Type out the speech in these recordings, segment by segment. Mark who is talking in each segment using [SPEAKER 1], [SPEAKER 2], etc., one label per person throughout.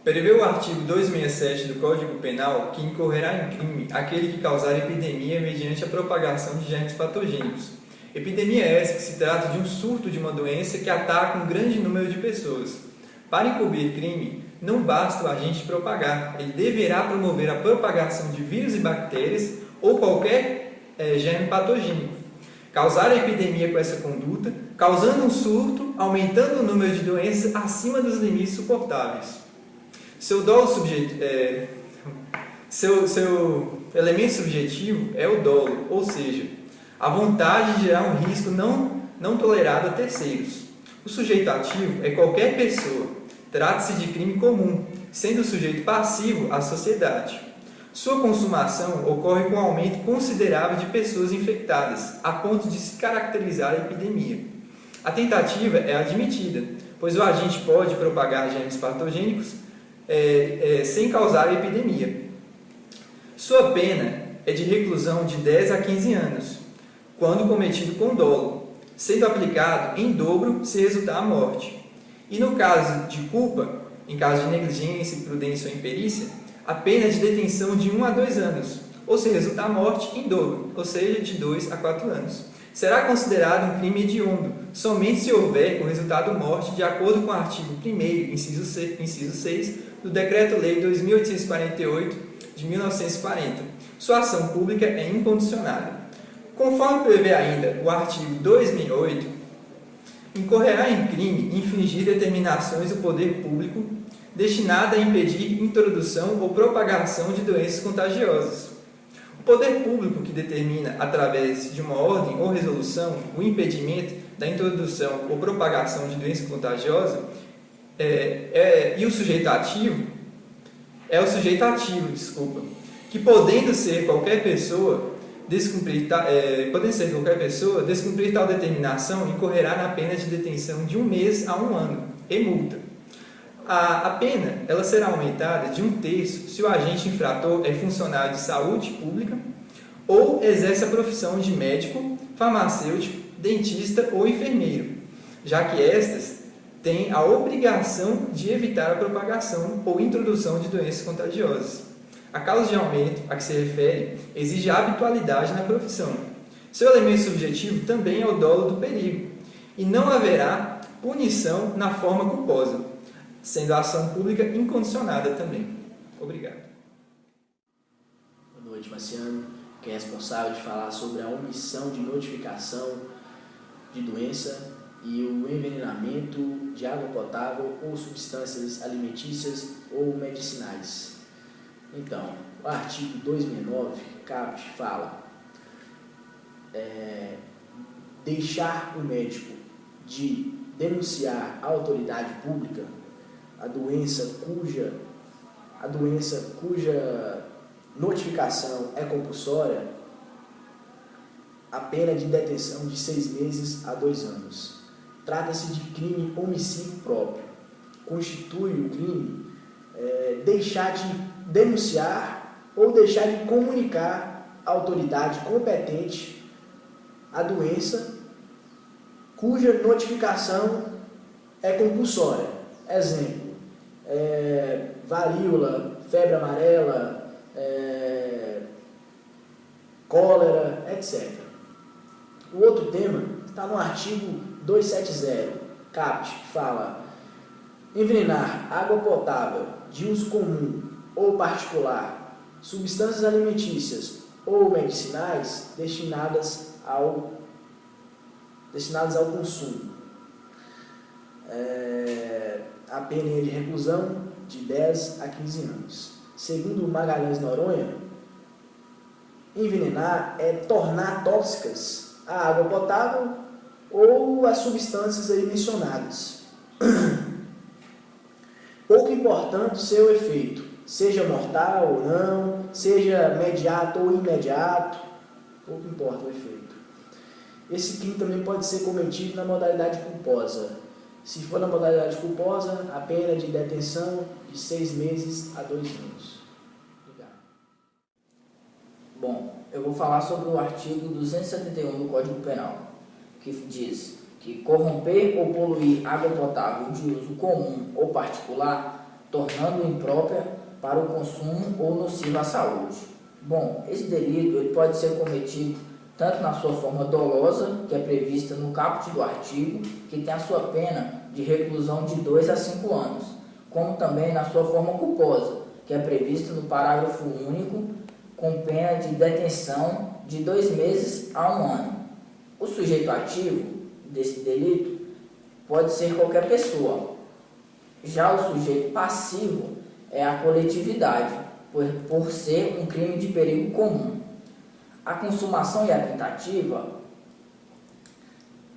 [SPEAKER 1] Prevê o artigo 267 do Código Penal que incorrerá em crime aquele que causar epidemia mediante a propagação de germes patogênicos. Epidemia essa que se trata de um surto de uma doença que ataca um grande número de pessoas. Para encobrir crime, não basta o agente propagar, ele deverá promover a propagação de vírus e bactérias ou qualquer germe patogênico. Causar a epidemia com essa conduta, causando um surto, aumentando o número de doenças acima dos limites suportáveis. Seu elemento subjetivo é o dolo, ou seja, a vontade de gerar um risco não tolerado a terceiros. O sujeito ativo é qualquer pessoa. Trata-se de crime comum, sendo o sujeito passivo a sociedade. Sua consumação ocorre com um aumento considerável de pessoas infectadas, a ponto de se caracterizar a epidemia. A tentativa é admitida, pois o agente pode propagar germes patogênicos sem causar a epidemia. Sua pena é de reclusão de 10 a 15 anos, quando cometido com dolo, sendo aplicado em dobro se resultar a morte. E no caso de culpa, em caso de negligência, imprudência ou imperícia, a pena é de detenção de 1 a 2 anos, ou se resultar a morte em dobro, ou seja, de 2 a 4 anos. Será considerado um crime hediondo, somente se houver o resultado morte de acordo com o artigo 1º, inciso 6, do Decreto-Lei 2.848, de 1940. Sua ação pública é incondicionada. Conforme prevê ainda o artigo 2008, incorrerá em crime infringir determinações do poder público destinada a impedir introdução ou propagação de doenças contagiosas. O poder público que determina, através de uma ordem ou resolução, o impedimento da introdução ou propagação de doença contagiosa e o sujeito ativo que podendo ser qualquer pessoa, descumprir tal determinação, incorrerá na pena de detenção de 1 mês a 1 ano e multa. A pena ela será aumentada de 1/3 se o agente infrator é funcionário de saúde pública ou exerce a profissão de médico, farmacêutico, dentista ou enfermeiro, já que estas têm a obrigação de evitar a propagação ou introdução de doenças contagiosas. A causa de aumento a que se refere exige a habitualidade na profissão. Seu elemento subjetivo também é o dolo do perigo, e não haverá punição na forma culposa, sendo a ação pública incondicionada também. Obrigado.
[SPEAKER 2] Boa noite, Marciano, que é responsável de falar sobre a omissão de notificação de doença e o envenenamento de água potável ou substâncias alimentícias ou medicinais. Então, o artigo 269, caput, fala deixar o médico de denunciar à autoridade pública a doença cuja notificação é compulsória, a pena de detenção de 6 meses a 2 anos. Trata-se de crime omissivo próprio. Constitui o crime deixar de denunciar ou deixar de comunicar à autoridade competente a doença cuja notificação é compulsória. Exemplo, varíola, febre amarela, cólera, etc. O outro tema está no artigo 270, caput, que fala envenenar água potável de uso comum ou particular, substâncias alimentícias ou medicinais destinadas ao consumo. A pena é de reclusão de 10 a 15 anos. Segundo Magalhães Noronha, envenenar é tornar tóxicas a água potável ou as substâncias aí mencionadas. pouco importante o seu efeito, seja mortal ou não, seja imediato ou imediato, pouco importa o efeito. Esse crime também pode ser cometido na modalidade culposa. Se for na modalidade culposa, a pena de detenção de 6 meses a 2 anos. Obrigado.
[SPEAKER 3] Bom, eu vou falar sobre o artigo 271 do Código Penal, que diz que corromper ou poluir água potável de uso comum ou particular, tornando imprópria para o consumo ou nociva à saúde. Bom, esse delito ele pode ser cometido tanto na sua forma dolosa, que é prevista no caput do artigo, que tem a sua pena de reclusão de 2 a 5 anos, como também na sua forma culposa, que é prevista no parágrafo único, com pena de detenção de 2 meses a 1 ano. O sujeito ativo desse delito pode ser qualquer pessoa. Já o sujeito passivo é a coletividade, por ser um crime de perigo comum. A consumação e a tentativa,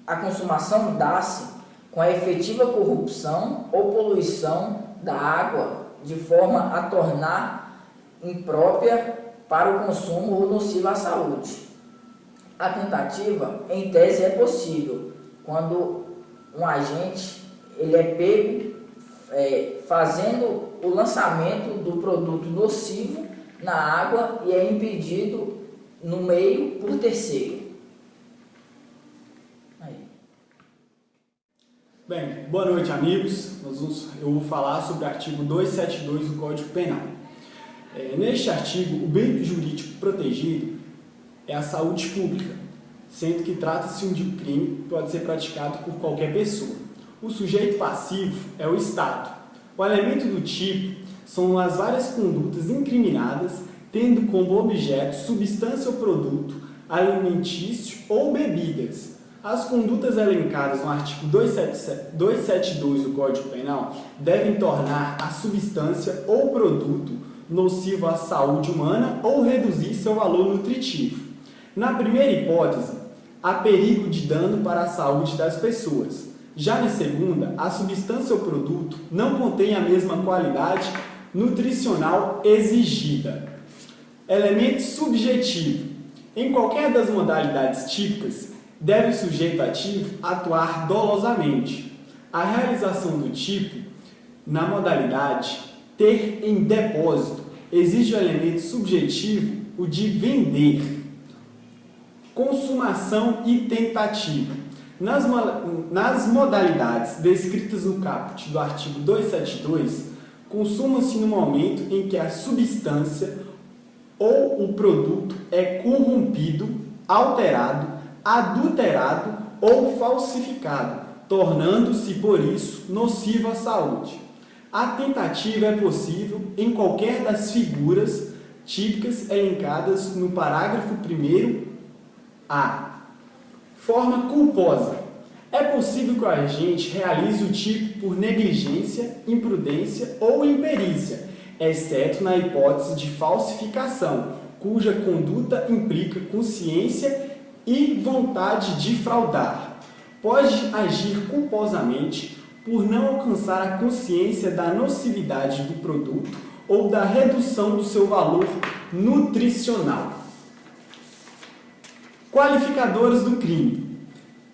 [SPEAKER 3] a consumação dá-se com a efetiva corrupção ou poluição da água de forma a tornar imprópria para o consumo ou nociva à saúde. A tentativa, em tese, é possível quando um agente ele é pego fazendo o lançamento do produto nocivo na água e é impedido no meio por terceiro. Aí.
[SPEAKER 4] Bem, boa noite, amigos. Eu vou falar sobre o artigo 272 do Código Penal. Neste artigo, o bem jurídico protegido é a saúde pública, sendo que trata-se de um crime que pode ser praticado por qualquer pessoa. O sujeito passivo é o Estado. O elemento do tipo são as várias condutas incriminadas, tendo como objeto substância ou produto alimentício ou bebidas. As condutas elencadas no artigo 272 do Código Penal devem tornar a substância ou produto nocivo à saúde humana ou reduzir seu valor nutritivo. Na primeira hipótese, há perigo de dano para a saúde das pessoas. Já na segunda, a substância ou produto não contém a mesma qualidade nutricional exigida. Elemento subjetivo. Em qualquer das modalidades típicas, deve o sujeito ativo atuar dolosamente. A realização do tipo, na modalidade ter em depósito, exige o elemento subjetivo, o de vender. Consumação e tentativa. Nas modalidades descritas no caput do artigo 272, consuma-se no momento em que a substância ou o produto é corrompido, alterado, adulterado ou falsificado, tornando-se, por isso, nocivo à saúde. A tentativa é possível em qualquer das figuras típicas elencadas no parágrafo 1º-A. Forma culposa. É possível que o agente realize o tipo por negligência, imprudência ou imperícia, exceto na hipótese de falsificação, cuja conduta implica consciência e vontade de fraudar. Pode agir culposamente por não alcançar a consciência da nocividade do produto ou da redução do seu valor nutricional. Qualificadores do crime.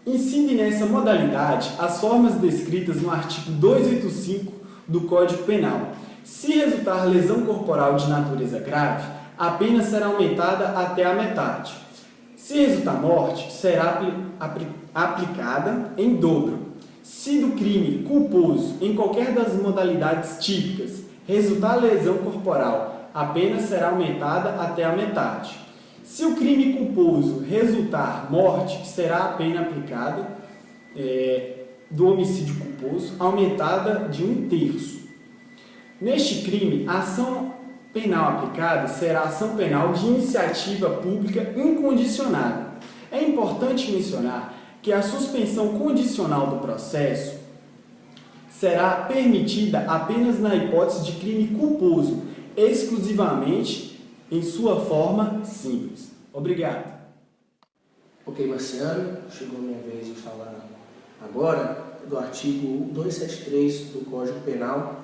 [SPEAKER 4] Incidem nessa modalidade as formas descritas no artigo 285 do Código Penal. Se resultar lesão corporal de natureza grave, a pena será aumentada até a metade. Se resultar morte, será aplicada em dobro. Se do crime culposo, em qualquer das modalidades típicas, resultar lesão corporal, a pena será aumentada até a metade. Se o crime culposo resultar morte, será a pena aplicada do homicídio culposo aumentada de 1/3. Neste crime, a ação penal aplicada será a ação penal de iniciativa pública incondicionada. É importante mencionar que a suspensão condicional do processo será permitida apenas na hipótese de crime culposo, exclusivamente em sua forma simples. Obrigado.
[SPEAKER 2] Ok, Marciano, chegou a minha vez de falar agora do artigo 273 do Código Penal,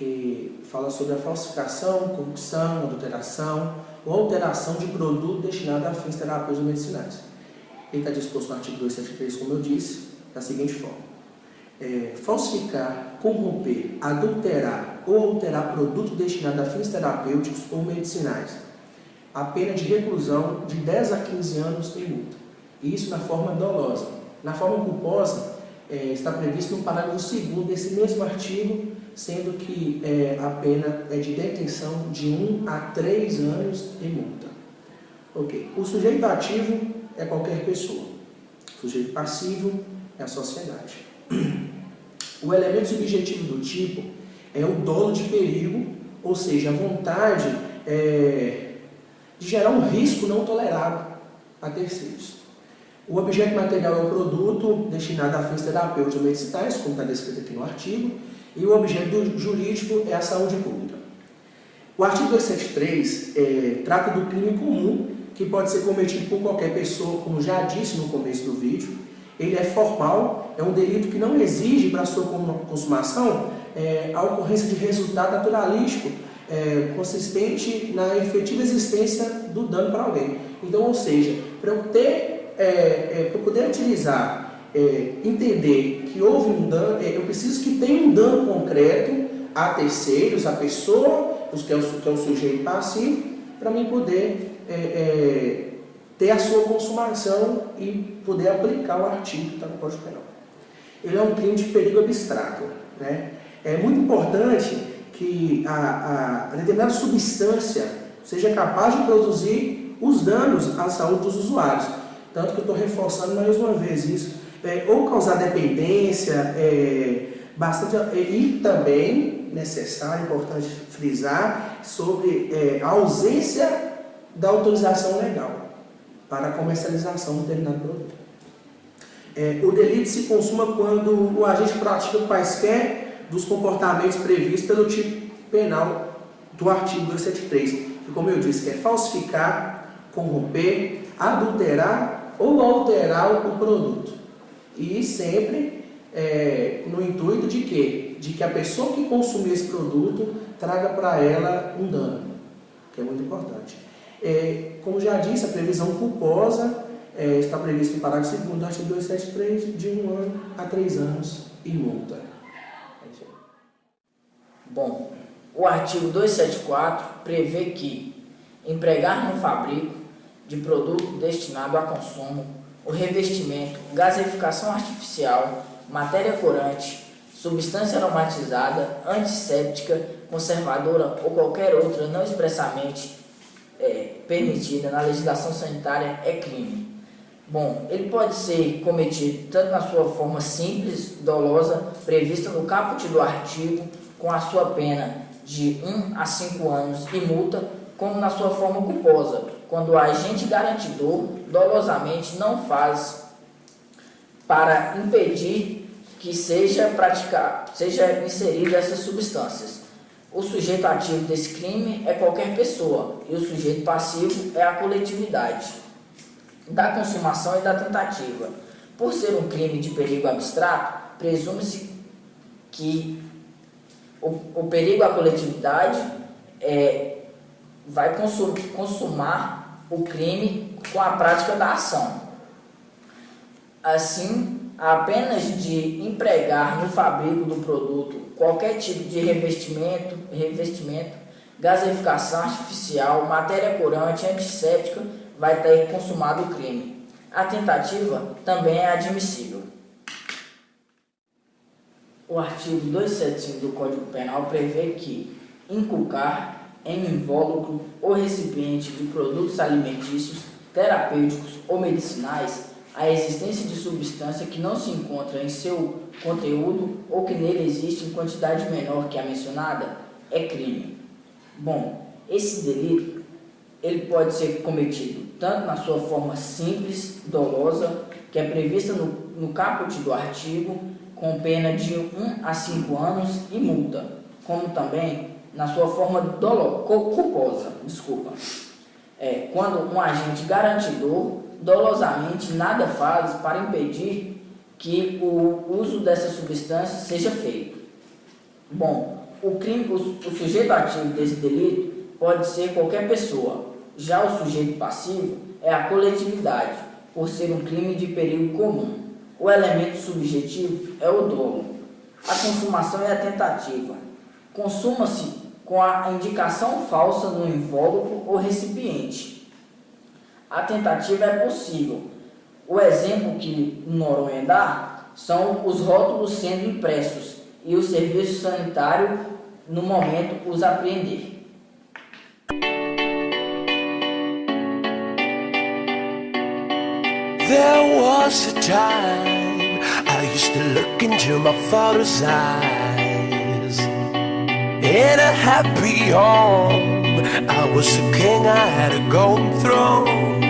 [SPEAKER 5] que fala sobre a falsificação, corrupção, adulteração ou alteração de produto destinado a fins terapêuticos medicinais. Ele está disposto no artigo 273, como eu disse, da seguinte forma: falsificar, corromper, adulterar ou alterar produto destinado a fins terapêuticos ou medicinais. A pena de reclusão de 10 a 15 anos e multa. Isso na forma dolosa. Na forma culposa, está previsto no parágrafo 2º desse mesmo artigo, sendo que a pena é de detenção de 1 a 3 anos e multa. Ok. O sujeito ativo é qualquer pessoa. O sujeito passivo é a sociedade. O elemento subjetivo do tipo é o dolo de perigo, ou seja, a vontade de gerar um risco não tolerado a terceiros. O objeto material é o produto destinado a fins terapêuticos ou medicinais, como está descrito aqui no artigo, e o objeto jurídico é a saúde pública. O artigo 273 trata do crime comum, que pode ser cometido por qualquer pessoa, como já disse no começo do vídeo. Ele é formal, é um delito que não exige para a sua consumação a ocorrência de resultado naturalístico consistente na efetiva existência do dano para alguém. Então, ou seja, para eu poder utilizar, entender que houve um dano, eu preciso que tenha um dano concreto a terceiros, a pessoa, que é o sujeito passivo, para mim poder ter a sua consumação e poder aplicar o artigo que está no Código Penal. Ele é um crime de perigo abstrato, né? É muito importante que a determinada substância seja capaz de produzir os danos à saúde dos usuários. Tanto que eu estou reforçando mais uma vez isso. Ou causar dependência, e também necessário, importante frisar, sobre a ausência da autorização legal para a comercialização de determinado produto. O delito se consuma quando o agente pratica quaisquer dos comportamentos previstos pelo tipo penal do artigo 273, que, como eu disse, é falsificar, corromper, adulterar ou alterar o produto. E sempre no intuito de quê? De que a pessoa que consumir esse produto traga para ela um dano, que é muito importante. Como já disse, a previsão culposa está prevista no parágrafo 2º do artigo 273, de 1 ano a 3 anos e multa.
[SPEAKER 3] Bom, o artigo 274 prevê que empregar no fabrico de produto destinado a consumo, o revestimento, gaseificação artificial, matéria corante, substância aromatizada, antisséptica, conservadora ou qualquer outra não expressamente permitida na legislação sanitária é crime. Bom, ele pode ser cometido tanto na sua forma simples, dolosa, prevista no caput do artigo, com a sua pena de 1 a 5 anos e multa, como na sua forma culposa, quando o agente garantidor dolosamente não faz para impedir que seja inserida essas substâncias. O sujeito ativo desse crime é qualquer pessoa e o sujeito passivo é a coletividade da consumação e da tentativa. Por ser um crime de perigo abstrato, presume-se que o perigo à coletividade vai consumar o crime com a prática da ação. Assim, apenas de empregar no fabrico do produto qualquer tipo de revestimento, gaseificação artificial, matéria corante, antisséptica, vai ter consumado o crime. A tentativa também é admissível. O artigo 275 do Código Penal prevê que inculcar em invólucro ou recipiente de produtos alimentícios, terapêuticos ou medicinais a existência de substância que não se encontra em seu conteúdo ou que nele existe em quantidade menor que a mencionada é crime. Bom, esse delito ele pode ser cometido tanto na sua forma simples, dolosa, que é prevista no caput do artigo, com pena de 1 a 5 anos e multa, como também na sua forma culposa, quando um agente garantidor dolosamente nada faz para impedir que o uso dessa substância seja feito. Bom, o sujeito ativo desse delito pode ser qualquer pessoa. Já o sujeito passivo é a coletividade, por ser um crime de perigo comum. O elemento subjetivo é o dolo. A consumação é a tentativa. Consuma-se com a indicação falsa no invólucro ou recipiente. A tentativa é possível. O exemplo que Noronha dá são os rótulos sendo impressos e o serviço sanitário, no momento, os apreender.
[SPEAKER 6] There was a time I used to look into my father's eyes. In a happy home, I was a king, I had a golden throne.